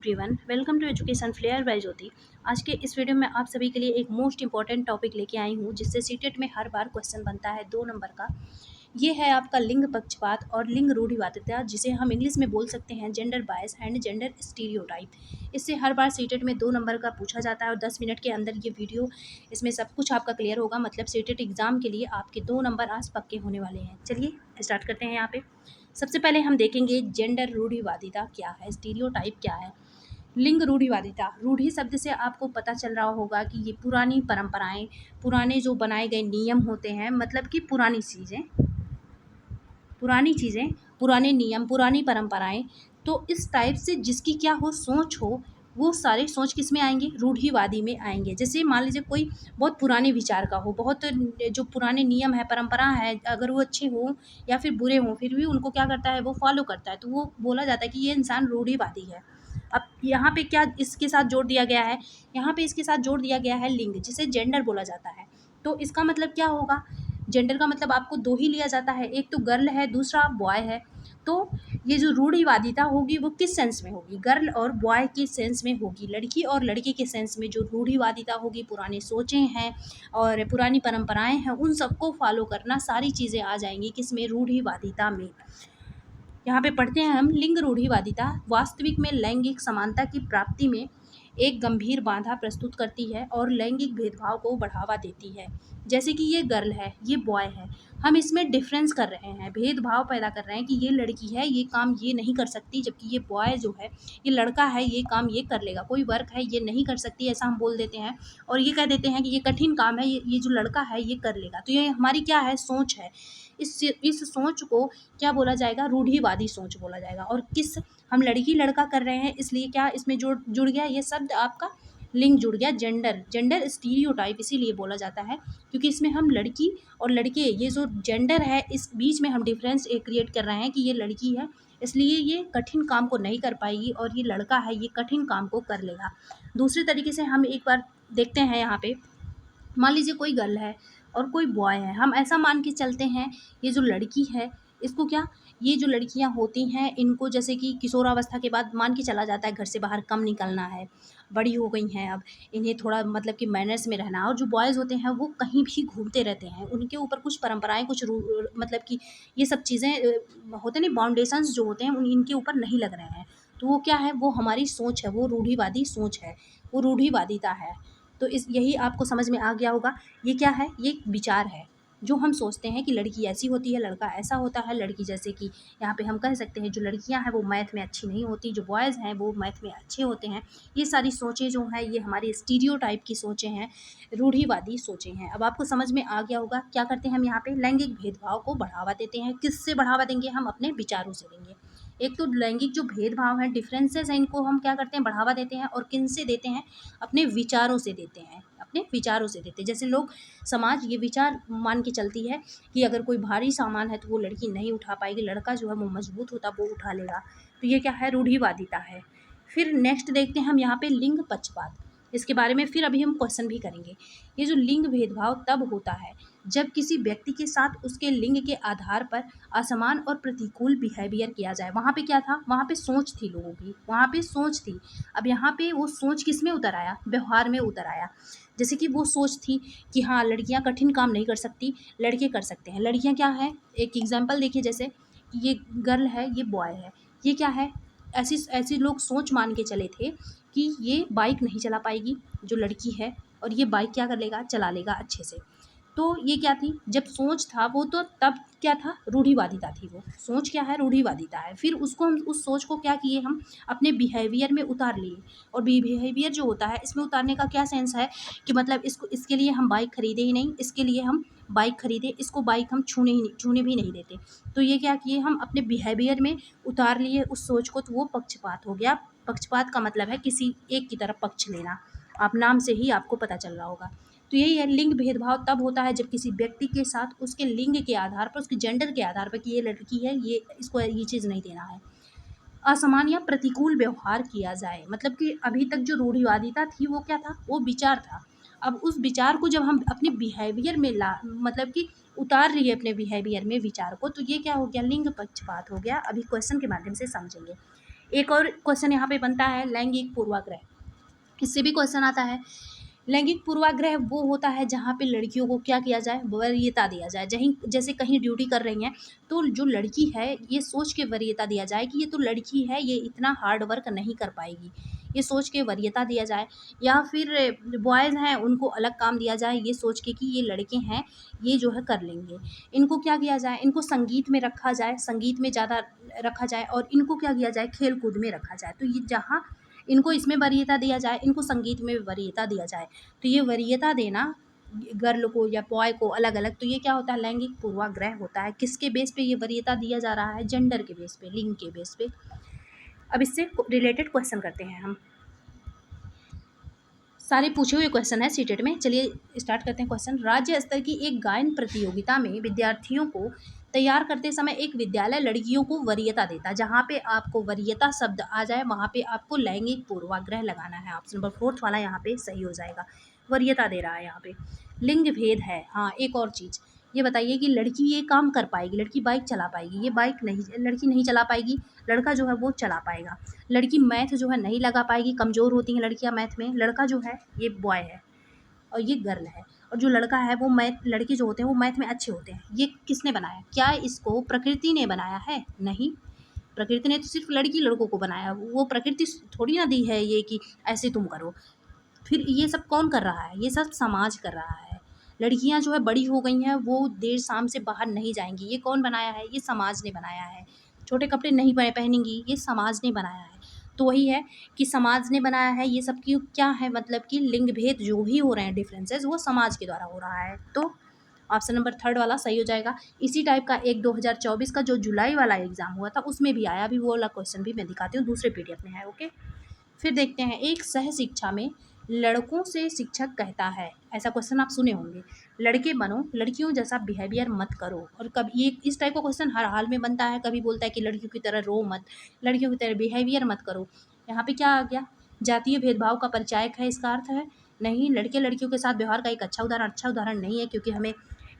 Everyone, welcome to Education Flair by Jyoti. आज के इस वीडियो में आप सभी के लिए एक मोस्ट इंपॉर्टेंट टॉपिक लेके आई हूँ, जिससे सीटेट में हर बार क्वेश्चन बनता है 2 नंबर का। ये है आपका लिंग पक्षपात और लिंग रूढ़िवादिता, जिसे हम इंग्लिश में बोल सकते हैं gender bias and gender stereotype. इससे हर बार सीटेट में 2 नंबर का पूछा जाता है और 10 मिनट के अंदर ये वीडियो इसमें सब कुछ आपका क्लियर होगा। मतलब सीटेट एग्जाम के लिए आपके 2 नंबर आज पक्के होने वाले हैं। चलिए स्टार्ट करते हैं। यहाँ पे सबसे पहले हम देखेंगे जेंडर रूढ़िवादिता क्या है, स्टीरियोटाइप क्या है। लिंग रूढ़िवादिता, रूढ़ि शब्द से आपको पता चल रहा होगा कि ये पुरानी परंपराएं, पुराने जो बनाए गए नियम होते हैं, मतलब कि पुरानी चीज़ें, पुराने नियम, पुरानी परंपराएं। तो इस टाइप से जिसकी क्या हो, सोच हो, वो सारे सोच किस में आएंगे, रूढ़िवादी में आएंगे। जैसे मान लीजिए कोई बहुत पुराने विचार का हो, बहुत जो पुराने नियम है, परंपरा है, अगर वो अच्छे हों या फिर बुरे हों, फिर भी उनको क्या करता है, वो फॉलो करता है, तो वो बोला जाता है कि ये इंसान रूढ़िवादी है। अब यहाँ पे क्या इसके साथ जोड़ दिया गया है, यहाँ पे इसके साथ जोड़ दिया गया है लिंग, जिसे जेंडर बोला जाता है। तो इसका मतलब क्या होगा, जेंडर का मतलब आपको दो ही लिया जाता है, एक तो गर्ल है, दूसरा बॉय है। तो ये जो रूढ़िवादिता होगी वो किस सेंस में होगी, गर्ल और बॉय के सेंस में होगी, लड़की और लड़के के सेंस में। जो रूढ़िवादिता होगी, पुरानी सोचें हैं और पुरानी परंपराएं हैं, उन सबको फॉलो करना, सारी चीज़ें आ जाएंगी किसमें, रूढ़िवादिता में। यहाँ पे पढ़ते हैं हम, लिंग रूढ़िवादिता वास्तविक में लैंगिक समानता की प्राप्ति में एक गंभीर बाधा प्रस्तुत करती है और लैंगिक भेदभाव को बढ़ावा देती है। जैसे कि ये गर्ल है, ये बॉय है, हम इसमें डिफरेंस कर रहे हैं, भेदभाव पैदा कर रहे हैं कि ये लड़की है, ये काम ये नहीं कर सकती, जबकि ये बॉय जो है, ये लड़का है, ये काम ये कर लेगा। कोई वर्क है, ये नहीं कर सकती, ऐसा हम बोल देते हैं और ये कह देते हैं कि ये कठिन काम है, ये जो लड़का है ये कर लेगा। तो ये हमारी क्या है, सोच है। इस सोच को क्या बोला जाएगा, रूढ़िवादी सोच बोला जाएगा। और किस, हम लड़की लड़का कर रहे हैं, इसलिए क्या इसमें जुड़ गया ये शब्द आपका, लिंग जुड़ गया, जेंडर, जेंडर स्टीरियोटाइप इसीलिए बोला जाता है, क्योंकि इसमें हम लड़की और लड़के, ये जो जेंडर है, इस बीच में हम डिफरेंस क्रिएट कर रहे हैं कि ये लड़की है, इसलिए ये कठिन काम को नहीं कर पाएगी, और ये लड़का है, ये कठिन काम को कर लेगा। दूसरे तरीके से हम एक बार देखते हैं। यहाँ पे मान लीजिए कोई गर्ल है और कोई बॉय है, हम ऐसा मान के चलते हैं, ये जो लड़की है, इसको क्या, ये जो लड़कियां होती हैं, इनको जैसे कि किशोरावस्था के बाद मान के चला जाता है घर से बाहर कम निकलना है, बड़ी हो गई हैं अब, इन्हें थोड़ा मतलब कि मैनर्स में रहना है। और जो बॉयज़ होते हैं वो कहीं भी घूमते रहते हैं, उनके ऊपर कुछ परंपराएं, कुछ मतलब कि ये सब चीज़ें होते नहीं, बाउंडेशंस जो होते हैं इनके ऊपर नहीं लग रहे हैं। तो वो क्या है, वो हमारी सोच है, वो रूढ़िवादी सोच है, वो रूढ़िवादिता है। तो इस यही आपको समझ में आ गया होगा। ये क्या है, ये एक विचार है, जो हम सोचते हैं कि लड़की ऐसी होती है, लड़का ऐसा होता है। लड़की जैसे कि यहाँ पे हम कह सकते हैं, जो लड़कियाँ हैं वो मैथ में अच्छी नहीं होती, जो बॉयज़ हैं वो मैथ में अच्छे होते हैं। ये सारी सोचें जो हैं, ये हमारी स्टीरियोटाइप की सोचें हैं, रूढ़िवादी सोचें हैं। अब आपको समझ में आ गया होगा क्या करते हैं हम यहाँ पे, लैंगिक भेदभाव को बढ़ावा देते हैं। किससे बढ़ावा देंगे हम, अपने विचारों से देंगे। एक तो लैंगिक जो भेदभाव है, डिफरेंसेस हैं, इनको हम क्या करते हैं, बढ़ावा देते हैं। और किन से देते हैं, अपने विचारों से देते हैं, अपने विचारों से देते हैं। जैसे लोग, समाज ये विचार मान के चलती है कि अगर कोई भारी सामान है तो वो लड़की नहीं उठा पाएगी, लड़का जो है वो मजबूत होता, वो उठा लेगा। तो ये क्या है, रूढ़िवादिता है। फिर नेक्स्ट देखते हैं हम यहाँ पे, लिंग पक्षपात। इसके बारे में फिर अभी हम क्वेश्चन भी करेंगे। ये जो लिंग भेदभाव तब होता है जब किसी व्यक्ति के साथ उसके लिंग के आधार पर असमान और प्रतिकूल बिहेवियर किया जाए। वहाँ पे क्या था, वहाँ पे सोच थी लोगों की, वहाँ पे सोच थी। अब यहाँ पे वो सोच किस में उतर आया, व्यवहार में उतर आया। जैसे कि वो सोच थी कि हाँ, लड़कियाँ कठिन काम नहीं कर सकती, लड़के कर सकते हैं। लड़कियाँ क्या है, एक एग्जाम्पल देखिए, जैसे ये गर्ल है, ये बॉय है, ये क्या है, ऐसी ऐसी लोग सोच मान के चले थे कि ये बाइक नहीं चला पाएगी जो लड़की है, और ये बाइक क्या कर लेगा, चला लेगा अच्छे से। तो ये क्या थी, जब सोच था वो, तो तब क्या था, रूढ़िवादिता थी। वो सोच क्या है, रूढ़िवादिता है। फिर उसको हम, उस सोच को क्या किए हम, अपने बिहेवियर में उतार लिए। और बिहेवियर जो होता है, इसमें उतारने का क्या सेंस है कि मतलब इसको, इसके लिए हम बाइक खरीदे ही नहीं, इसके लिए हम बाइक खरीदे, इसको बाइक हम छूने भी नहीं देते। तो ये क्या किए हम, अपने बिहेवियर में उतार लिए उस सोच को, तो वो पक्षपात हो गया। पक्षपात का मतलब है किसी एक की तरफ पक्ष लेना, आप नाम से ही आपको पता चल रहा होगा। तो यही है, लिंग भेदभाव तब होता है जब किसी व्यक्ति के साथ उसके लिंग के आधार पर, उसके जेंडर के आधार पर, कि ये लड़की है, ये इसको ये चीज़ नहीं देना है, असमान या प्रतिकूल व्यवहार किया जाए। मतलब कि अभी तक जो रूढ़िवादिता थी वो क्या था, वो विचार था। अब उस विचार को जब हम अपने बिहेवियर में मतलब कि उतार रही है अपने बिहेवियर में विचार को, तो ये क्या हो गया, लिंग पक्षपात हो गया। अभी क्वेश्चन के माध्यम से समझेंगे। एक और क्वेश्चन यहाँ पे बनता है लैंगिक पूर्वाग्रह, इससे भी क्वेश्चन आता है। लैंगिक पूर्वाग्रह वो होता है जहाँ पे लड़कियों को क्या किया जाए, वरीयता दिया जाए। जैसे कहीं ड्यूटी कर रही हैं तो जो लड़की है ये सोच के वरीयता दिया जाए कि ये तो लड़की है, ये इतना हार्ड वर्क नहीं कर पाएगी, ये सोच के वरीयता दिया जाए। या फिर बॉयज़ हैं उनको अलग काम दिया जाए ये सोच के कि ये लड़के हैं, ये जो है कर लेंगे। इनको क्या किया जाए, इनको संगीत में रखा जाए, संगीत में ज़्यादा रखा जाए, और इनको क्या किया जाए, खेल कूद में रखा जाए। तो ये जहाँ इनको इसमें वरीयता दिया जाए, इनको संगीत में वरीयता दिया जाए। तो ये वरीयता देना गर्ल को या बॉय को अलग अलग, तो ये क्या होता है, लैंगिक पूर्वाग्रह होता है। किसके बेस पे ये वरीयता दिया जा रहा है, जेंडर के बेस पे, लिंग के बेस पे। अब इससे रिलेटेड क्वेश्चन करते हैं हम, सारे पूछे हुए क्वेश्चन है सीटेट में। चलिए स्टार्ट करते हैं क्वेश्चन। राज्य स्तर की एक गायन प्रतियोगिता में विद्यार्थियों को तैयार करते समय एक विद्यालय लड़कियों को वरीयता देता है। जहाँ पे आपको वरीयता शब्द आ जाए वहाँ पे आपको लैंगिक पूर्वाग्रह लगाना है। ऑप्शन नंबर 4 वाला यहाँ पे सही हो जाएगा। वरीयता दे रहा है यहाँ पे, लिंग भेद है। हाँ, एक और चीज़ ये बताइए कि लड़की ये काम कर पाएगी, लड़की बाइक चला पाएगी, ये बाइक नहीं, लड़की नहीं चला पाएगी, लड़का जो है वो चला पाएगा। लड़की मैथ जो है नहीं लगा पाएगी, कमज़ोर होती हैं लड़कियां मैथ में, लड़का जो है ये बॉय है और ये गर्ल है। और जो लड़का है वो मैथ, लड़के जो होते हैं वो मैथ में अच्छे होते हैं। ये किसने बनाया, क्या इसको प्रकृति ने बनाया है? नहीं, प्रकृति ने तो सिर्फ लड़की लड़कों को बनाया, वो प्रकृति थोड़ी ना दी है ये कि ऐसे तुम करो। फिर ये सब कौन कर रहा है, ये सब समाज कर रहा है। लड़कियां जो है बड़ी हो गई हैं, वो देर शाम से बाहर नहीं जाएंगी, ये कौन बनाया है, ये समाज ने बनाया है। छोटे कपड़े नहीं पहनेंगी, ये समाज ने बनाया है। तो वही है कि समाज ने बनाया है ये सब। की क्या है मतलब कि लिंग भेद जो भी हो रहे हैं, डिफरेंसेस, वो समाज के द्वारा हो रहा है। तो ऑप्शन नंबर 3 वाला सही हो जाएगा। इसी टाइप का एक 2024 का जो जुलाई वाला एग्जाम हुआ था उसमें भी आया, अभी वो वाला क्वेश्चन भी मैं दिखाती हूँ, दूसरे पीडीएफ में है। ओके, फिर देखते हैं, एक सह शिक्षा में लड़कों से शिक्षक कहता है, ऐसा क्वेश्चन आप सुने होंगे, लड़के बनो, लड़कियों जैसा बिहेवियर मत करो। और कभी ये इस टाइप का क्वेश्चन हर हाल में बनता है। कभी बोलता है कि लड़कियों की तरह रो मत, लड़कियों की तरह बिहेवियर मत करो। यहाँ पे क्या आ गया, जातीय भेदभाव का परिचायक है इसका अर्थ है? नहीं, लड़के लड़कियों के साथ व्यवहार का एक अच्छा उदाहरण नहीं है, क्योंकि हमें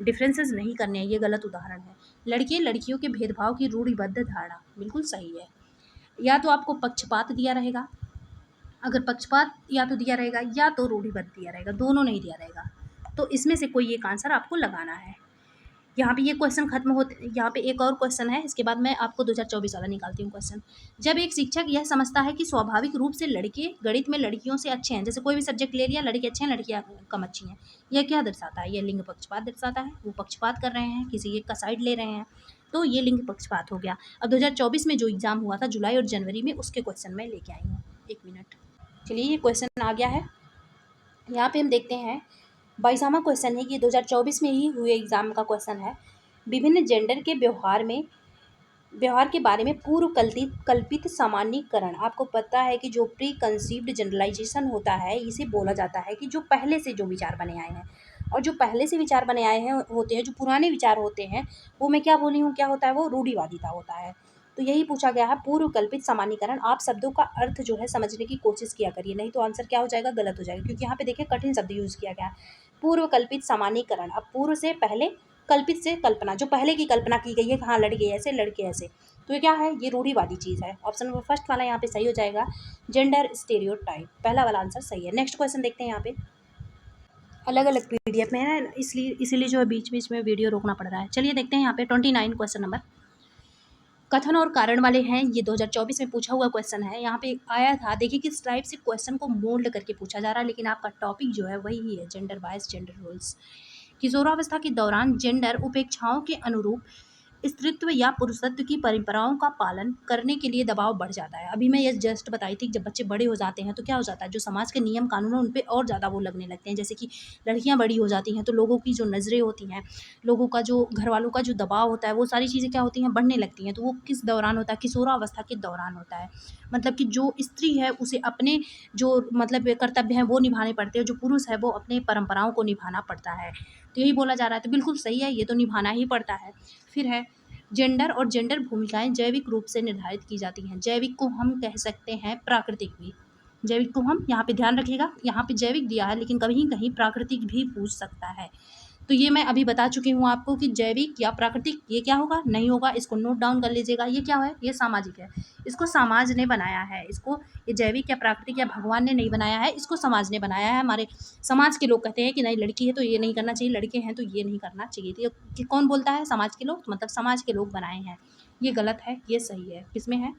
डिफरेंसेस नहीं करने हैं, ये गलत उदाहरण है। लड़के लड़कियों के भेदभाव की रूढ़िबद्ध धारणा बिल्कुल सही है। या तो आपको पक्षपात दिया रहेगा, अगर पक्षपात या तो दिया रहेगा या तो रूढ़िबद्ध दिया रहेगा, दोनों नहीं दिया रहेगा, तो इसमें से कोई एक आंसर आपको लगाना है। यहाँ पे ये क्वेश्चन खत्म होते, यहाँ पे एक और क्वेश्चन है, इसके बाद मैं आपको 2024 वाला निकालती हूँ क्वेश्चन। जब एक शिक्षक यह समझता है कि स्वाभाविक रूप से लड़के गणित में लड़कियों से अच्छे हैं, जैसे कोई भी सब्जेक्ट ले लिया, लड़के अच्छे हैं लड़कियाँ कम अच्छी हैं, यह क्या दर्शाता है, यह लिंग पक्षपात दर्शाता है। वो पक्षपात कर रहे हैं, किसी एक का साइड ले रहे हैं, तो ये लिंग पक्षपात हो गया। अब 2024 में जो एग्जाम हुआ था जुलाई और जनवरी में, उसके क्वेश्चन मैं लेके आई हूँ। 1 मिनट, चलिए ये क्वेश्चन आ गया है। यहाँ पे हम देखते हैं 22वां क्वेश्चन है, ये 2024 में ही हुए एग्जाम का क्वेश्चन है। विभिन्न जेंडर के व्यवहार के बारे में पूर्व कल्पित सामान्यीकरण। आपको पता है कि जो प्री कंसीव्ड जनरलाइजेशन होता है, इसे बोला जाता है कि जो पहले से जो विचार बने आए हैं, और जो पहले से विचार बने आए हैं होते हैं, जो पुराने विचार होते हैं, वो मैं क्या बोली हूँ, क्या होता है, वो रूढ़िवादिता होता है। तो यही पूछा गया है, पूर्व कल्पित सामान्यीकरण। आप शब्दों का अर्थ जो है समझने की कोशिश किया करिए, नहीं तो आंसर क्या हो जाएगा, गलत हो जाएगा, क्योंकि यहाँ पे देखिए कठिन शब्द यूज़ किया गया है। पूर्व कल्पित सामान्यीकरण, अब पूर्व से पहले, कल्पित से कल्पना, जो पहले की कल्पना की गई है, हाँ लड़के ऐसे लड़के ऐसे, तो ये क्या है, ये रूढ़िवादी चीज़ है। ऑप्शन नंबर 1 वाला यहाँ पे सही हो जाएगा, जेंडर स्टेरियोटाइप, पहला वाला आंसर सही है। नेक्स्ट क्वेश्चन देखते हैं। यहाँ पे अलग अलग पीडीएफ में है, इसीलिए जो है बीच बीच में वीडियो रोकना पड़ रहा है। चलिए देखते हैं यहाँ पे 29 क्वेश्चन नंबर, कथन और कारण वाले हैं। ये 2024 में पूछा हुआ क्वेश्चन है, यहाँ पे आया था। देखिए किस टाइप से क्वेश्चन को मोल्ड करके पूछा जा रहा है, लेकिन आपका टॉपिक जो है वही ही है, जेंडर बायस, जेंडर रोल्स। किशोरावस्था के दौरान जेंडर उपेक्षाओं के अनुरूप स्त्रीत्व या पुरुषत्व की परंपराओं का पालन करने के लिए दबाव बढ़ जाता है। अभी मैं ये जस्ट बताई थी, जब बच्चे बड़े हो जाते हैं तो क्या हो जाता है, जो समाज के नियम कानून है उन पे और ज़्यादा वो लगने लगते हैं। जैसे कि लड़कियां बड़ी हो जाती हैं तो लोगों की जो नज़रें होती हैं, लोगों का जो घर वालों का जो दबाव होता है, वो सारी चीज़ें क्या होती हैं, बढ़ने लगती हैं। तो वो किस दौरान होता है, किशोरावस्था के दौरान होता है। मतलब कि जो स्त्री है उसे अपने जो मतलब कर्तव्य हैं वो निभाने पड़ते हैं, जो पुरुष है वो अपने परंपराओं को निभाना पड़ता है। तो यही बोला जा रहा है, तो बिल्कुल सही है, ये तो निभाना ही पड़ता है। फिर है जेंडर और जेंडर भूमिकाएं जैविक रूप से निर्धारित की जाती हैं। जैविक को हम कह सकते हैं प्राकृतिक भी। जैविक को हम यहाँ पे ध्यान रखिएगा, यहाँ पे जैविक दिया है लेकिन कहीं कहीं प्राकृतिक भी पूछ सकता है। तो ये मैं अभी बता चुकी हूँ आपको कि जैविक या प्राकृतिक ये क्या होगा, नहीं होगा, इसको नोट डाउन कर लीजिएगा। ये क्या है, ये सामाजिक है, इसको समाज ने बनाया है, इसको ये जैविक या प्राकृतिक या भगवान ने नहीं बनाया है, इसको समाज ने बनाया है। हमारे समाज के लोग कहते हैं कि नहीं लड़की है तो ये नहीं करना चाहिए, लड़के हैं तो ये नहीं करना चाहिए। तो ये कौन बोलता है, समाज के लोग, मतलब समाज के लोग बनाए हैं। ये गलत है, ये सही है, किसमें है,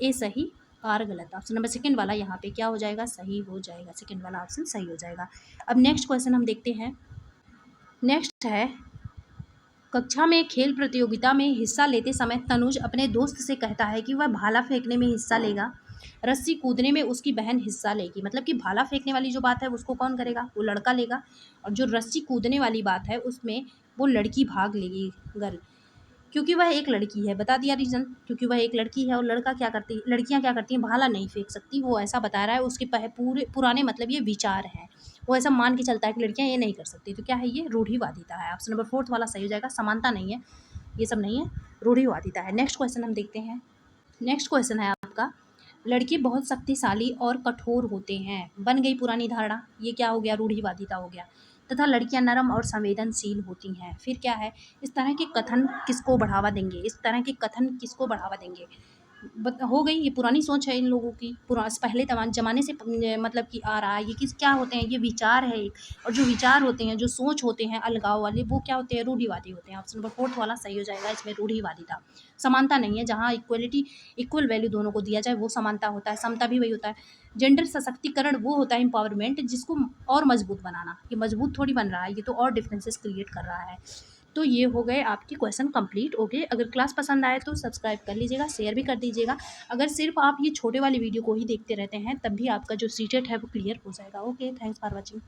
ए सही आर गलत। ऑप्शन नंबर सेकंड वाला यहाँ पे क्या हो जाएगा, सही हो जाएगा, सेकंड वाला ऑप्शन सही हो जाएगा। अब नेक्स्ट क्वेश्चन हम देखते हैं। नेक्स्ट है, कक्षा में खेल प्रतियोगिता में हिस्सा लेते समय तनुज अपने दोस्त से कहता है कि वह भाला फेंकने में हिस्सा लेगा, रस्सी कूदने में उसकी बहन हिस्सा लेगी। मतलब कि भाला फेंकने वाली जो बात है उसको कौन करेगा, वो लड़का लेगा, और जो रस्सी कूदने वाली बात है उसमें वो लड़की भाग लेगी, गर्ल, क्योंकि वह एक लड़की है। बता दिया रीज़न, क्योंकि वह एक लड़की है और लड़कियां क्या करती हैं, भाला नहीं फेंक सकती। वो ऐसा बता रहा है, उसके पूरे पुराने मतलब ये विचार हैं, वो ऐसा मान के चलता है कि लड़कियां ये नहीं कर सकती। तो क्या है, ये रूढ़िवादिता है। ऑप्शन नंबर फोर्थ वाला सही हो जाएगा, समानता नहीं है, ये सब नहीं है, रूढ़िवादिता है। नेक्स्ट क्वेश्चन हम देखते हैं। नेक्स्ट क्वेश्चन है आपका, लड़के बहुत शक्तिशाली और कठोर होते हैं, बन गई पुरानी धारणा, ये क्या हो गया, रूढ़िवादिता हो गया। तथा लड़कियां नरम और संवेदनशील होती हैं। फिर क्या है, इस तरह के कथन किसको बढ़ावा देंगे, इस तरह के कथन किसको बढ़ावा देंगे, हो गई, ये पुरानी सोच है इन लोगों की, पहले ज़माने से मतलब कि आ रहा है। ये किस क्या होते हैं, ये विचार है एक, और जो विचार होते हैं, जो सोच होते हैं अलगाव वाले, वो क्या होते हैं, रूढ़िवादी होते हैं। ऑप्शन नंबर फोर्थ वाला सही हो जाएगा, इसमें रूढ़िवादिता। समानता नहीं है, जहाँ इक्वलिटी, इक्वल वैल्यू दोनों को दिया जाए वो समानता होता है, समता भी वही होता है। जेंडर सशक्तिकरण वो होता है एम्पावरमेंट, जिसको और मजबूत बनाना, ये मजबूत थोड़ी बन रहा है, ये तो और डिफरेंसेस क्रिएट कर रहा है। तो ये हो गए आपके क्वेश्चन कंप्लीट। ओके, अगर क्लास पसंद आए तो सब्सक्राइब कर लीजिएगा, शेयर भी कर दीजिएगा। अगर सिर्फ आप ये छोटे वाली वीडियो को ही देखते रहते हैं तब भी आपका जो सीटेट है वो क्लियर हो जाएगा। Okay, thanks for watching.